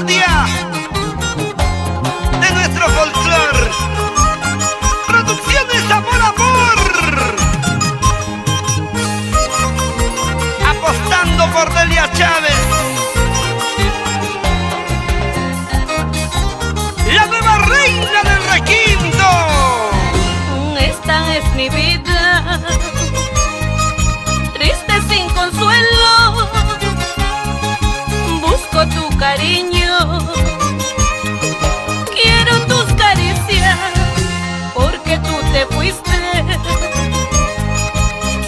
vanguardia de nuestro folclor. Producciones Amor Amor, apostando por Delia Chávez, la nueva reina del requinto. Esta es mi vida, triste sin consuelo. Busco tu cariño, quiero tus caricias, porque tú te fuiste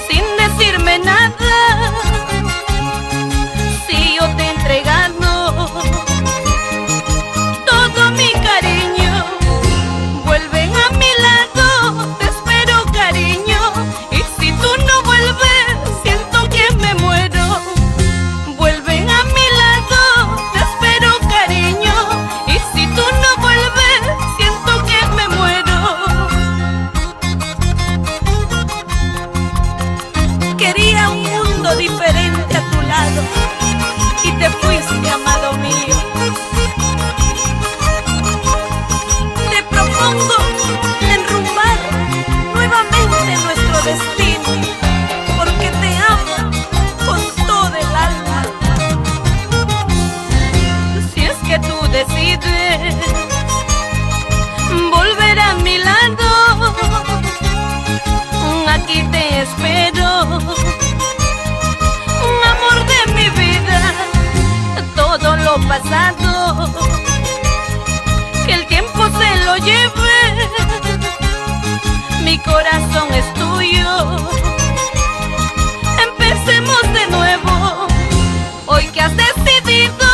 sin decirme nada. Si yo te he entregado todo mi cariño, vuelven a mi lado, te espero cariño. Y si tú no vuelves, siento que me muero. Vuelven a mi lado, te espero cariño. Y si tú no vuelves, siento que me muero. Quería un mundo diferente a tu lado y te fuiste, amado mío. Te propongo enrumbar nuevamente nuestro destino, porque te amo con todo el alma. Si es que tú decides volver a mi lado, aquí te espero, amor de mi vida. Todo lo pasado, que el tiempo se lo lleve, mi corazón es tuyo. Empecemos de nuevo, hoy que has decidido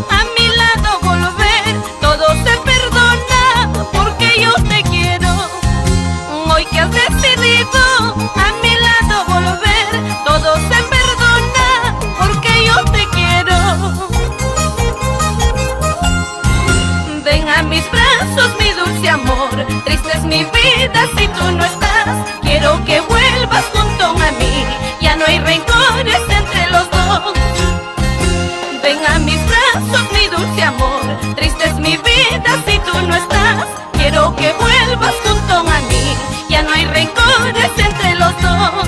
a mi lado volver, todo se perdona porque yo te quiero. Hoy que has decidido a mi lado volver, todo se perdona porque yo te quiero. Ven a mis brazos, mi dulce amor, triste es mi vida si tú no estás. Quiero que vuelvas junto a mí, ya no hay rencores entre los dos. Ven a mis brazos, mi dulce amor, triste es mi vida si tú no estás. Quiero que vuelvas junto a mí, ya no hay rencores entre los dos.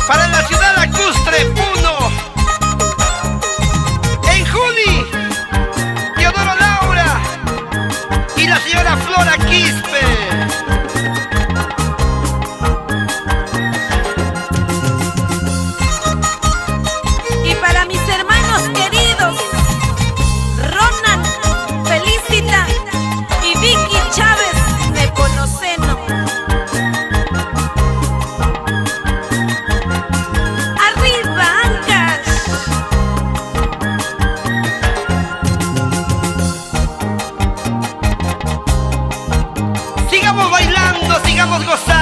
Para la ciudad lacustre, Puno, en Juli, Teodoro Laura y la señora Flora Quispe. Y para mis hermanos queridos, Ronan, Felicita y Vicky Chávez Nepomuceno. ¡Arriba, Ancash! Sigamos bailando, sigamos gozando.